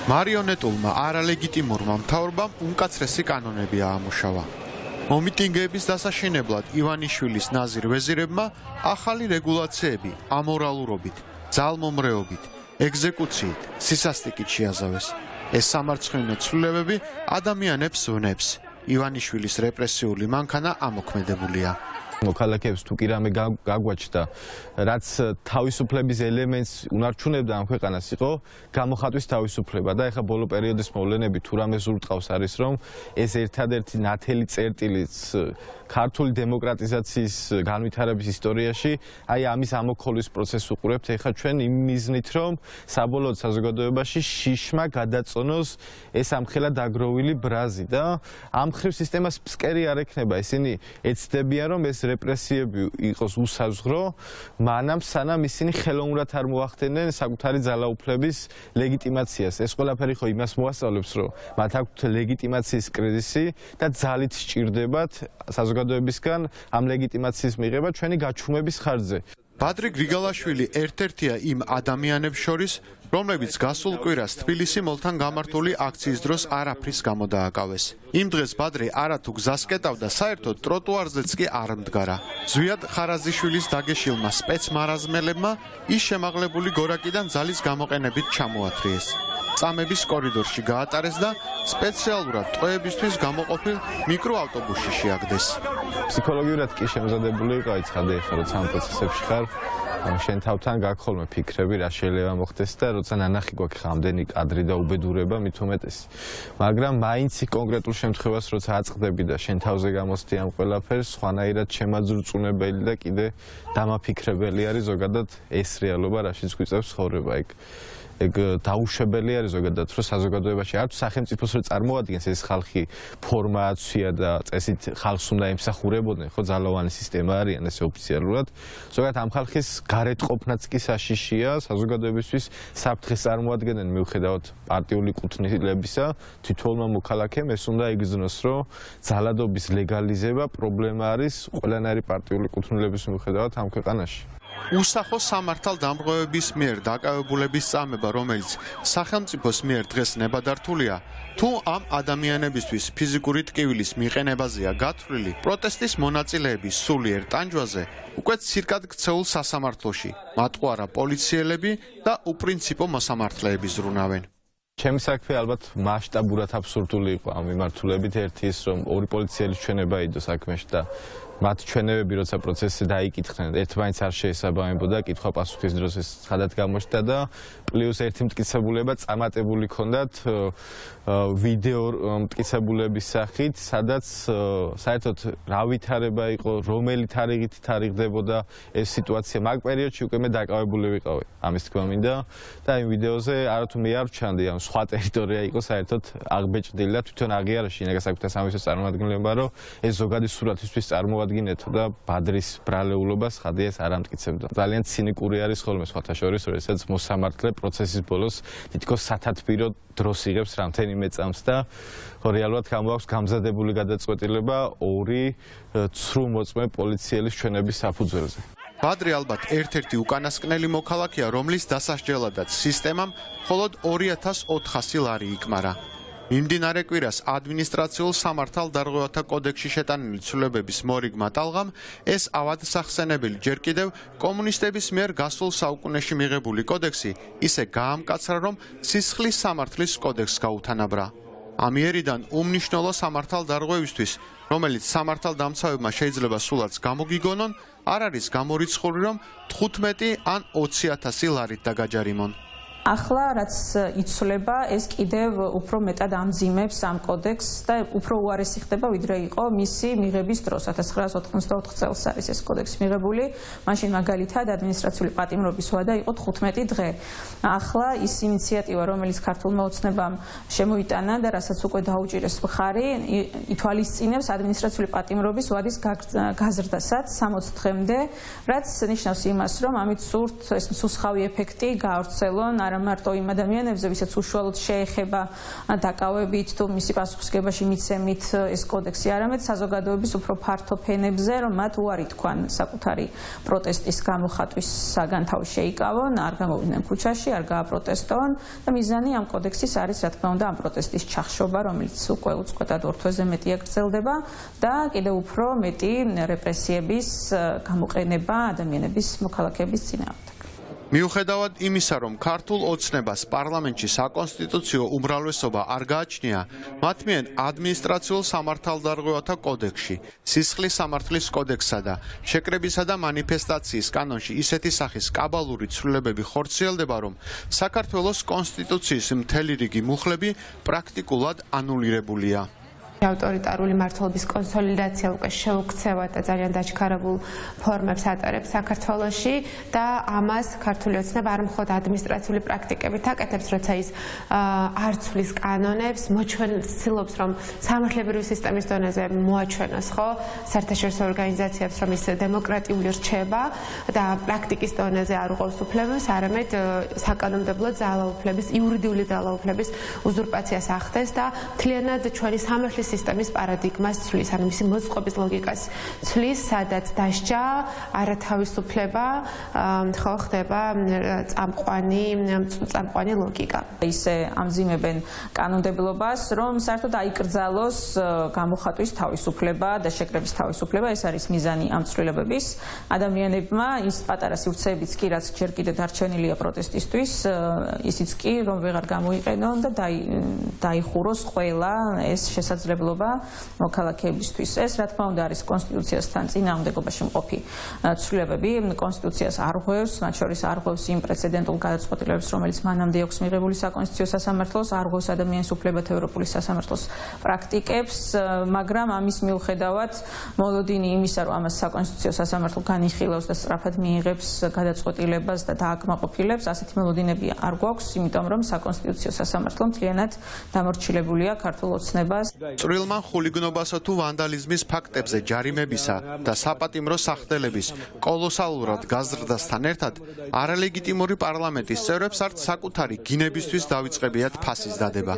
მარიონეტულმა არალეგიტიმურმა მთავრობამ უმკაცრესი კანონები აამუშავა. მომიტინგეების დასაშინებლად ივანიშვილის ნაზირ ვეზირებმა ახალი რეგულაციები ამორალურობით, ძალმომრეობით, ეგზეკუციით, სისასტიკით შეაზავეს. ეს სამარცხვინო ცვლილებები ადამიანებს ვნებს. ივანიშვილის რეპრესიული მანქანა ამოქმედებულია. მოქალაქეებს თუ კი რამე გაგვაჩნდა, რაც თავისუფლების ელემენტს უნარჩუნებდა ამ ქვეყანას იყო გამოხატვის თავისუფლება და ეხა ბოლო პერიოდის მოვლენები თუ რამე ზურტყავს არის რომ ეს ერთადერთი ნათელი წერტილიც ქართული დემოკრატიზაციის განვითარების ისტორიაში აი ამის ამოქოლვის პროცესს უყურებთ ეხა ჩვენ იმ მიზნით რომ საბოლოოდ საზოგადოებაში შიშმა გადაწონოს ეს ამხელა დაგროვილი ბრაზი და ამ ხრივ სისტემას ფსკერი არ ექნება ისინი ეცდებიან რომ ეს რეპრესიები იყოს უსაზღვრო, მანამ სანამ ისინი ხელოვნურად არ მოახდენენ საკუთარი ძალაუფლების ლეგიტიმაციას. ეს ყველაფერი ხო იმას მოასწავლებს, რომ მათ აქვთ ლეგიტიმაციის კრიზისი და ძალით სჭირდებათ საზოგადოებისგან ამ ლეგიტიმაციის მიღება ჩვენი გაჩუმების ხარჯზე. ბადრი გრიგალაშვილი ერთ-ერთია იმ ადამიანებს შორის, რომლებიც გასულ კვირას თბილისი მოლთან გამართული აქციის დროს არაფრის გამო დააკავეს. იმ დღეს ბადრი არათუ გზას კეტავდა, საერთოდ ტროტუარზეც კი არ მდგარა. ზვიად ხარაზიშვილის დაგეშილმა სპეცმარაზმელებმა ის შემაღლებული გორაკიდან ძალის გამოყენებით ჩამოათრიეს. წამების კორიდორში გაატარეს და სპეციალურად ტყვეებისთვის გამოყოფილ მიკროავტობუსში შეაგდეს. ფსიქოლოგიურად კი შემზადებული იყო აიცხადე ხარ, როცა ამ პროცესებში ხარ. შენ თავთან გაქოლმე ფიქრები რა შეიძლება მოხდეს და როცა ნანახი გვაქვს ამდენი კადრი და უბედურება მით უმეტეს. მაგრამ მაინც კონკრეტულ შემთხვევას როცა აწყდები და შენ თავზე გამოსდი ამ ყველაფერს, სხვანაირად შემაძრწუნებელი და კიდე დამაფიქრებელი არის ზოგადად ეს რეალობა, რაშიც გვიწევს ცხოვრება იქ. ეგ დაუშვებელი არის ზოგადად, რომ საზოგადოებაში არც სახელმწიფოს რო წარმოადგენს ეს ხალხი ფორმაცია და წესით ხალხს უნდა ემსახურებოდნენ, ხო ძალოვანი სისტემა არიან ეს ოფიციალურად. ზოგადად ამ ხალხის გარეთ ყოფნაც კი საშიშია, საზოგადოებისთვის საფრთხეს წარმოადგენენ მიუხედავად პარტიული კუთვნილებისა, თითოეულმა მოქალაქემ ეს უნდა იგრძნოს, რომ ძალადობის ლეგალიზება პრობლემა არის ყველანაირი პარტიული კუთვნილების მიუხედავად ამ ქვეყანაში. უსახო სამართალდამღვრევების მიერ დაკავებულების წამება, რომელიც სახელმწიფოს მიერ დღეს ნებადართულია, თუ ამ ადამიანებისთვის ფიზიკური ტკივილის მიყენებაზეა გათვლილი, პროტესტის მონაწილეების სულიერ ტანჯვაზე უკვე ცირკად ქცეულ სასამართლოში მატყუარა პოლიციელები და უპრინციპო მოსამართლეები ზრუნავენ. ჩემი საქმე ალბათ მასშტაბურად აბსურდული იყო ამ მიმართულებით ერთი ის რომ ორი პოლიციელის ჩვენება იდო საქმეში და მათ ჩვენებები როცა პროცესზე დაიკითხნენ ერთმანეთს არ შეესაბამებოდა კითხვა-პასუხის დროს ეს ხადად გამოჩნდა და პლუს ერთი მტკიცებულება წამატებული ჰქონდათ ვიდეო მტკიცებულების სახით სადაც საერთოდ რა ვითარება იყო რომელი თარიღით თარიღდებოდა ეს სიტუაცია მაგ პერიოდში უკვე მე დაკავებული ვიყავი ამის თქმა მინდა და იმ ვიდეოზე არათუ მე არ ვჩანდი ამ სხვა ტერიტორია იყო საერთოდ აღბეჭდილი და თვითონ აღიარაში ინაგა საკუთარ სამისოს წარმომადგენლობა რომ ეს ზოგადი სურათისთვის წარმოადგინეთო და ბადრის ბრალეულობას ხადია ეს არ ამტკიცებდა. ძალიან ცინიკური არის ხოლმე სხვათა შორის, როდესაც მოსამართლე პროცესის ბოლოს თითქოს სათათბირო დროს იღებს რამდენიმე წამს და რეალურად გამოაქვს გამზადებული გადაწყვეტილება ორი ცრუ მოწმე პოლიციელის ჩვენების საფუძველზე. ბადრი ალბათ ერთ-ერთი უკანასკნელი მოქალაქეა, რომლის დასასჯელადაც სისტემამ მხოლოდ 2400 ლარი იკმარა. მიმდინარე კვირას ადმინისტრაციულ სამართალდარღვევათა კოდექსში შეტანილი ცვლილებების მორიგმა ტალღამ ეს ავადსახსენებელი ჯერ კიდევ კომუნისტების მიერ გასულ საუკუნეში მიღებული კოდექსი ისე გაამკაცრა, რომ სისხლის სამართლის კოდექსს გაუთანაბრა. ამიერიდან უმნიშვნელო სამართალდარღვევისთვის, რომელიც სამართალდამცავებმა შეიძლება სულაც გამოგიგონონ, არ არის გამორიცხული, რომ 15 ან 20,000 ლარით დაგაჯარიმონ. ახლა რაც იცვლება, ეს კიდევ უფრო მეტად ამძიმებს ამ კოდექსს და უფრო უარესი ხდება, ვიდრე იყო მისი მიღების დროს. 1984 წელს არის ეს კოდექსი მიღებული, მაშინ მაგალითად ადმინისტრაციული პატიმრობის ვადა იყო 15 დღე. ახლა ის ინიციატივა, რომელიც ქართულმა ოცნებამ შემოიტანა და რასაც უკვე დაუჭირეს მხარი, ითვალისწინებს ადმინისტრაციული პატიმრობის ვადის გაზრდასაც 60 დღემდე, რაც ნიშნავს იმას, რომ ამით სურთ ეს მსუსხავი ეფექტი გაავრცელონ არა არა მარტო იმ ადამიანებზე, ვისაც უშუალოდ შეეხება დაკავებით თუ მისი პასუხისგებაში მიცემით ეს კოდექსი, არამედ საზოგადოების უფრო ფართო ფენებზე, რომ მათ უარი თქვან საკუთარი პროტესტის გამოხატვისაგან თავი შეიკავონ, არ გამოვიდნენ ქუჩაში, არ გააპროტესტონ და მიზანი ამ კოდექსის არის, რა თქმა უნდა, ამ პროტესტის ჩახშობა, რომელიც უკვე უწყვეტად 2 თვეზე მეტია გრძელდება და კიდევ უფრო მეტი რეპრესიების გამოყენება ადამიანების მოქალაქეების წინააღმდეგ. მიუხედავად იმისა, რომ ქართულ ოცნებას პარლამენტში საკონსტიტუციო უმრავლესობა არ გააჩნია, მათ მიერ ადმინისტრაციულ სამართალდარღვევათა კოდექსში, სისხლის სამართლის კოდექსსა და შეკრებისა და მანიფესტაციის კანონში ისეთი სახის კაბალური ცვლილებები ხორციელდება, რომ საქართველოს კონსტიტუციის მთელი რიგი მუხლები პრაქტიკულად ანულირებულია. ავტორიტარული მართლობის კონსოლიდაცია უკვე შეუქცევა და ძალიან დაჩქარებულ ფორმებს ატარებს საქართველოში და ამას ქართული ოცნება არ მხოლოდ ადმინისტრაციული პრაქტიკებით აკეთებს, როცა ის არ ცვლის კანონებს, მოჩვენებს, რომ სამართლებრივი სისტემის დონეზე მოაჩვენოს, ხო, საერთაშორისო ორგანიზაციებს, რომ ის დემოკრატიული რჩება და პრაქტიკის დონეზე არ უყურს უფლებებს, არამედ საკანონმდებლო ძალაუფლების, იურიდიული ძალაუფლების უზურპაციას ახდენს და მთლიანად ჩვენი სამართლის სისტემის პარადიგმას ცვლის, ანუ მისი მოწყობის ლოგიკას ცვლის, სადაც დასჯა, არათავისუფლება, ხო ხდება წამყვანი ლოგიკა. ისე ამძიმებენ კანონმდებლობას, რომ საერთოდ აიკრძალოს გამოხატვის თავისუფლება და შეკრების თავისუფლება, ეს არის მიზანი ამ ცვლილებების. ადამიანებმა ის პატარა სივრცეებიც კი, რაც ჯერ კიდევ დარჩენილია პროტესტისთვის, ისიც კი, რომ ვეღარ გამოიყენონ და დაიხუროს ყველა ეს შესაძლებლობა მოქალაქეებისთვის. ეს რა თქმა უნდა არის კონსტიტუციასთან წინააღმდეგობაში მყოფი ცვლილებები. კონსტიტუციას არღვევს, მათ შორის არღვევს იმ პრეცედენტულ გადაწყვეტილებებს, რომელიც მანამდე აქვს მიღებული საკონსტიტუციო სასამართლოს, არღვევს ადამიანის უფლებათა ევროპული სასამართლოს პრაქტიკებს, მაგრამ ამის მიუხედავად მოლოდინი იმისა, რომ ამას საკონსტიტუციო სასამართლო განიხილავს და სწრაფად მიიღებს გადაწყვეტილებას და დააკმაყოფილებს, ასეთი მოლოდინები არ გვაქვს, იმიტომ რომ საკონსტიტუციო სასამართლო მთლიანად დამორჩილებულია ქართულ ოცნებას. წვრილმა ხულიგნობასა თუ ვანდალიზმის ფაქტებზე ჯარიმებისა და საპატიმრო სახდელების კოლოსალურად გაზრდასთან ერთად არალეგიტიმური პარლამენტის წევრებს არც საკუთარი გინებისთვის დავიწყებიათ ფასის დადება.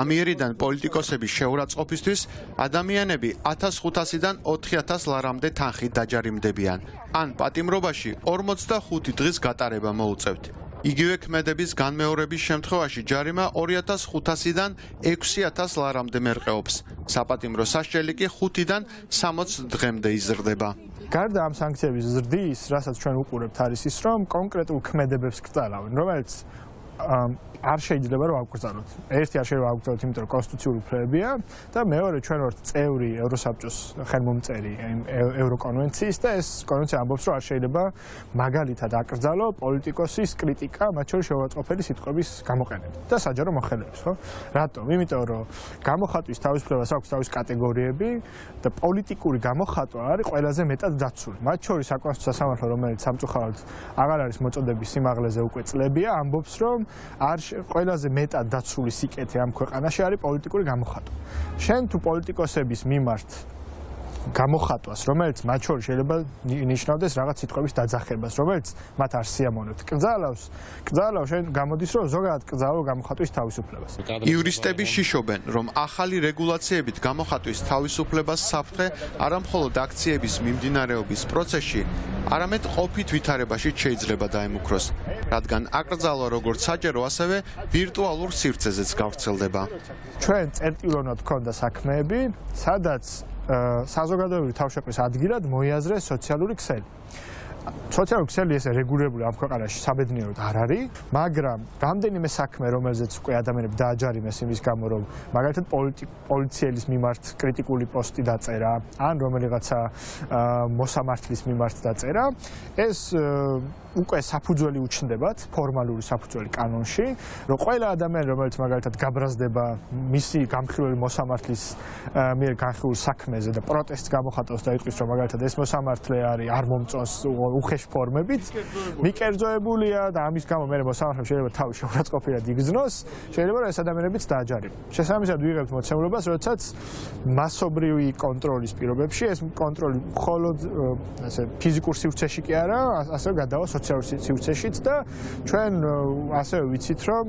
ამიერიდან პოლიტიკოსების შეურაცხყოფისთვის ადამიანები 1500-დან 4000 ლარამდე თანხით დაჯარიმდებიან, ან პატიმრობაში 45 დღის გატარება მოუწევთ. იგივე ქმედების განმეორების შემთხვევაში ჯარიმა 2500-დან 6000 ლარამდე მერყეობს. საპატიმრო სასჯელი კი 5-დან 60 დღემდე იზრდება. გარდა ამ სანქციების ზრდის, რასაც ჩვენ უყურებთ, არის ის, რომ კონკრეტულ ქმედებებს კრძალავენ, რომელიც არ შეიძლება რომ ავკრძალოთ. ერთი არ შეიძლება ავკრძალოთ, იმიტომ რომ კონსტიტუციური უფლებებია და მეორე ჩვენ ვართ წევრი ევროსაბჭოს ხელმომწერი ევროკონვენციის და ეს კონვენცია ამბობს, რომ არ შეიძლება მაგალითად აკრძალო პოლიტიკოსის კრიტიკა, მათ შორის შეურაცხყოფელი სიტყვების გამოყენებით და საჯარო მოხელეებს, ხო? რატომ? იმიტომ რომ გამოხატვის თავისუფლებას აქვს თავის კატეგორიები და პოლიტიკური გამოხატვა არის ყველაზე მეტად დაცული. მათ შორის საკონსტიტუციო სასამართლო, რომელიც სამწუხაროდ აღარ არის მოწოდების სიმაღლეზე უკვე წლებია, ამბობს, რომ არ ყველაზე მეტად დაცული სიკეთე ამ ქვეყანაში არის პოლიტიკური გამოხატვა. შენ თუ პოლიტიკოსების მიმართ გამოხატვას, რომელიც მათ შორის შეიძლება ნიშნავდეს რაღაც სიტყვების დაძახებას, რომელიც მათ არ სიამოვნებთ. კრძალავს შენ გამოდის, რომ ზოგადად კრძალავ გამოხატვის თავისუფლებას. იურისტები შიშობენ, რომ ახალი რეგულაციებით გამოხატვის თავისუფლებას საფრთხე არამხოლოდ აქციების მიმდინარეობის პროცესში, არამედ ყოფით ვითარებაში შეიძლება დაემუქროს, რადგან აკრძალვა როგორც საჯარო, ასევე ვირტუალურ სივრცეზეც გავრცელდება. ჩვენ წერტილოვნად გქონდა საქმეები, სადაც საზოგადოებრივი თავშეყრის ადგილად მოიაზრეს სოციალური ქსელი. სოციალური ქსელი ესე რეგულირებული ამ ქვეყანაში საბედნიეროდ არ არის, მაგრამ რამდენიმე საქმე, რომელზეც უკვე ადამიანები დააჯარიმეს იმის გამო, რომ მაგალითად პოლიციელის მიმართ კრიტიკული პოსტი დაწერა, ან რომელიღაცა მოსამართლის მიმართ დაწერა, ეს უკვე საფუძველი უჩნდებათ, ფორმალური საფუძველი კანონში, რომ ყველა ადამიანი, რომელიც მაგალითად გაბრაზდება მისი გამხილველი მოსამართლის მიერ განხილულ საქმეზე და პროტესტს გამოხატავს და იტყვის, რომ მაგალითად ეს მოსამართლე არის არ მომწონს უხეშ ფორმებით მიკერძოებულია და ამის გამო მე მოსამართლემ შეიძლება თავი შეურაცხყოფილად იგრძნოს, შეიძლება რომ ეს ადამიანებიც დააჯარიმ. შესაბამისად ვიღებთ მოცემულობას, როდესაც მასობრივი კონტროლის პირობებში ეს კონტროლი მხოლოდ ასე ფიზიკურ სივრცეში კი არა, ასევე გადავა სოციალურ სივრცეშიც და ჩვენ ასევე ვიცით, რომ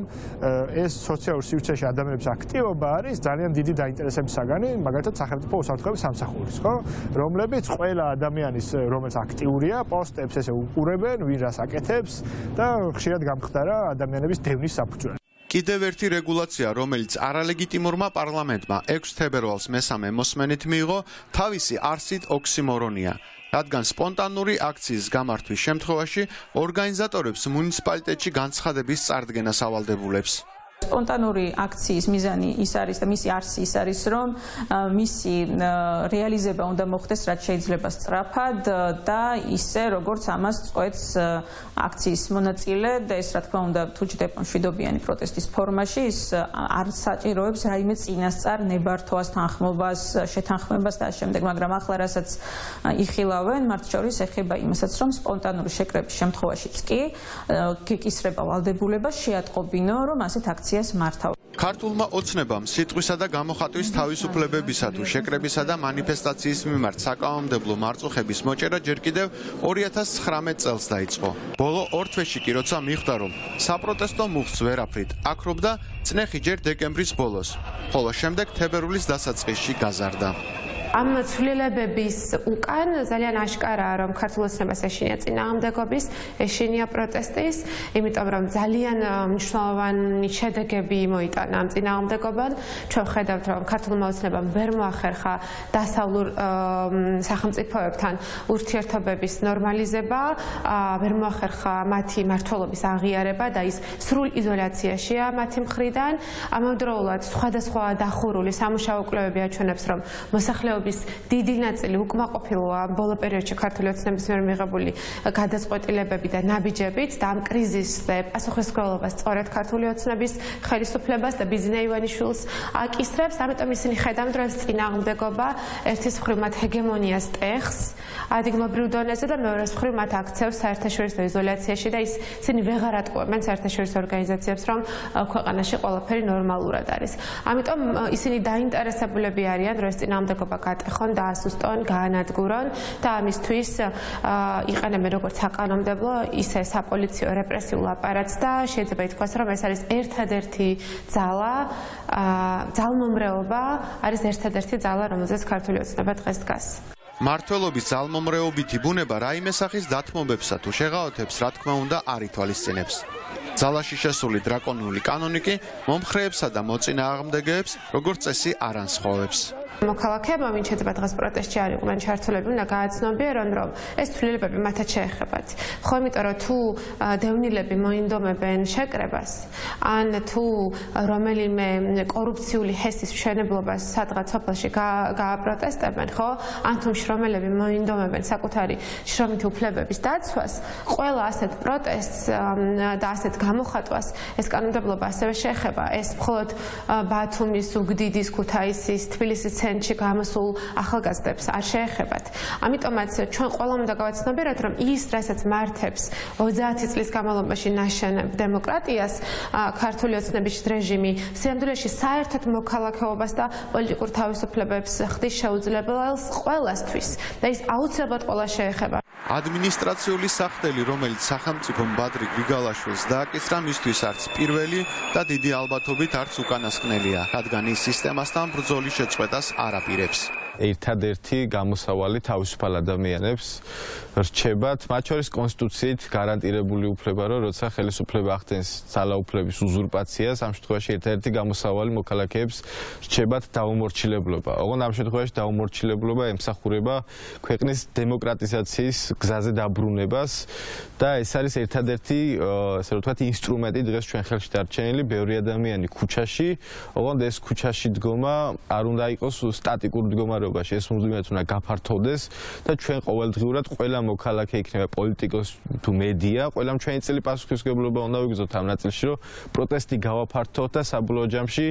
ეს სოციალურ სივრცეში ადამიანების აქტივობა არის ძალიან დიდი დაინტერესების საგანი, მაგალითად სახელმწიფო უსაფრთხოების სამსახურის, ხო? რომლებიც ყველა ადამიანის, რომელიც აქტიურია, პოსტებს ესე უყურებენ, ვინ რას აკეთებს და ხშირად გამხდარა ადამიანების დევნის საფუძველი. კიდევ ერთი რეგულაცია, რომელიც არალეგიტიმურმა პარლამენტმა 6 თებერვალს მესამე მოსმენით მიიღო, თავისი არსით ოქსიმორონია. რადგან სპონტანური აქციის გამართვის შემთხვევაში ორგანიზატორებს მუნიციპალიტეტში განცხადების წარდგენას ავალდებულებს. სპონტანური აქციის მიზანი ის არის და მისი არსი ის არის, რომ მისი რეალიზება უნდა მოხდეს რაც შეიძლება სწრაფად და ისე როგორც ამას წყვეტს აქციის მონაწილე და ეს რა თქმა უნდა თუ ჯდება მშვიდობიანი პროტესტის ფორმაში ის არ საჭიროებს რაიმე წინასწარ ნებართვას, თანხმობას, შეთანხმებას და ამავდროულად, მაგრამ ახლა რასაც იხილავენ, მათ შორის ეხება იმასაც, რომ სპონტანური შეკრების შემთხვევაშიც კი გეკისრება ვალდებულება შეატყობინო, რომ ასეთ აქციას მართავ. ქართულმა ოცნებამ სიტყვისა და გამოხატვის თავისუფლებებისა თუ შეკრებისა და მანიფესტაციის მიმართ საკანონმდებლო მარწუხების მოჭერა ჯერ კიდევ 2019 წელს დაიწყო. ბოლო 2 თვეში კი როცა მიხვდა, რომ საპროტესტო მუხტს ვერაფრით აქრობდა, წნეხი ჯერ დეკემბრის ბოლოს, ხოლო შემდეგ თებერვლის დასაწყისში გაზარდა. ამ ცვლილებების უკან ძალიან აშკარაა, რომ ქართულ ოცნებას ეშინია წინააღმდეგობის, ეშინია პროტესტის, იმიტომ რომ ძალიან მნიშვნელოვანი შედეგები მოიტანა ამ წინააღმდეგობამ. ჩვენ ხედავთ, რომ ქართულმა ოცნებამ ვერ მოახერხა დასავლურ სახელმწიფოებთან ურთიერთობების ნორმალიზება, ვერ მოახერხა მათი მმართველობის აღიარება და ის სრულ იზოლაციაშია მათი მხრიდან. ამავდროულად სხვადასხვა დახურული სამუშაო კვლევები აჩვენებს, რომ მოსახლეობის დიდი ნაწილი უკმაყოფილოა ბოლო პერიოდში ქართული ოცნების მიერ მიღებული გადაწყვეტილებები და ნაბიჯებით და ამ კრიზისზე პასუხისმგებლობას სწორედ ქართული ოცნების ხელისუფლებას და ბიზნე ივანიშვილს აკისრებს, ამიტომ ისინი ხედავენ, რომ წინააღმდეგობა ერთის მხრივ მათ ჰეგემონიას ტეხს ადგილობრივ დონეზე და მეორეს მხრივ მათ აქცევს საერთაშორისო იზოლაციაში და ისინი ვეღარ ატყუებენ საერთაშორისო ორგანიზაციებს, რომ ქვეყანაში ყველაფერი ნორმალურად არის. ამიტომ ისინი დაინტერესებულები არიან, რომ ეს წინააღმდეგობა გატეხონ, დაასუსტონ, გაანადგურონ და ამისთვის იყენებენ როგორც საკანონმდებლო, ისე საპოლიციო რეპრესიულ აპარატს და შეიძლება ითქვას, რომ ეს არის ერთადერთი ძალა, ძალმომრეობა არის ერთადერთი ძალა, რომელზეც ქართული ოცნება დღეს დგას. მმართველობის ძალმომრეობითი ბუნება რაიმე სახის დათმობებსა თუ შეღავათებს, რა თქმა უნდა, არ ითვალისწინებს. ძალაში შესული დრაკონული კანონი კი მომხრეებსა და მოწინააღმდეგეებს, როგორც წესი, არ ანსხვავებს. მოქალაქეებმა, ვინც შეიძლება დღეს პროტესტში არ იყვნენ ჩართულები, უნდა გააცნობიერონ, რომ ეს ცვლილებები მათაც შეეხებათ. ხო, იმიტომ რომ თუ დევნილები მოინდომებენ შეკრებას, ან თუ რომელიმე კორუფციული ჰესის მშენებლობას სადღაც სოფელში გააპროტესტებენ, ხო? ან თუ შრომელები მოინდომებენ საკუთარი შრომითი უფლებების დაცვას, ყველა ასეთ პროტესტს და ასეთ გამოხატვას ეს კანონმდებლობა ასევე შეეხება. ეს მხოლოდ ბათუმის, ზუგდიდის, ქუთაისის, თბილისის ცენტრში გამოსულ ახალგაზრდებს არ შეეხებათ. ამიტომაც ჩვენ ყველამ უნდა გავაცნობიეროთ, რომ ის, რასაც მართებს 30 წლის განმავლობაში ნაშენებ დემოკრატიას, ქართული ოცნების რეჟიმი, სიამდვილეში საერთოდ მოქალაქეობას და პოლიტიკურ თავისუფლებებს ხდის შეუძლებელს ყველასთვის და ის აუცილებლად ყველა შეეხება. ადმინისტრაციული სახდელი, რომელიც სახელმწიფო მბადრი გრიგალაშვილს დააკისრა, მისთვის არც პირველი და დიდი ალბათობით არც უკანასკნელია, რადგან ის სისტემასთან ბრძოლის შეწყვეტას არ აპირებს. ერთადერთი გამოსავალი თავისუფალ ადამიანებს რჩებათ, მათ შორის კონსტიტუციით გარანტირებული უფლება, რომ როცა ხელისუფლება ახდენს ძალაუფლების უზურპაციას, ამ შემთხვევაში ერთადერთი გამოსავალი მოქალაქეებს რჩებათ დაუმორჩილებლობა. ოღონდ ამ შემთხვევაში დაუმორჩილებლობა ემსახურება ქვეყნის დემოკრატიზაციის გზაზე დაბრუნებას და ეს არის ერთადერთი, ასე რომ ვთქვათ, ინსტრუმენტი დღეს ჩვენ ხელში დარჩენილი, ბევრი ადამიანი ქუჩაში, ოღონდ ეს ქუჩაში დგომა არ უნდა იყოს სტატიკურ მდგომარეობაში, ეს მუდმივად უნდა გაფართოვდეს და ჩვენ ყოველდღიურად ყველა მოქალაქე იქნება პოლიტიკოსი თუ მედია, ყველამ ჩვენი წელი პასუხისმგებლობა უნდა ვიგრძნოთ ამ ნაწილში, რომ პროტესტი გავაფართოვოთ და საბოლოო ჯამში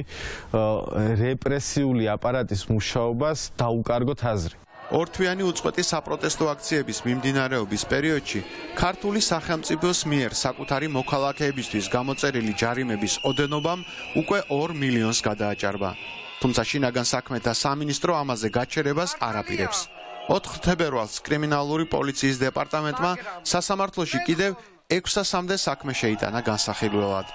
რეპრესიული აპარატის მუშაობას დაუკარგოთ აზრი. ორთვიანი უწყვეტი საპროტესტო აქციების მიმდინარეობის პერიოდში ქართული სახელმწიფოს მიერ საკუთარი მოქალაქეებისთვის გამოწერილი ჯარიმების ოდენობამ უკვე 2 მილიონს გადააჭარბა. თუმცა შინაგან საქმეთა სამინისტრო ამაზე გაჩერებას არ აპირებს. 4 თებერვალს კრიმინალური პოლიციის დეპარტამენტმა სასამართლოში კიდევ 600-მდე საქმე შეიტანა განსახილველად.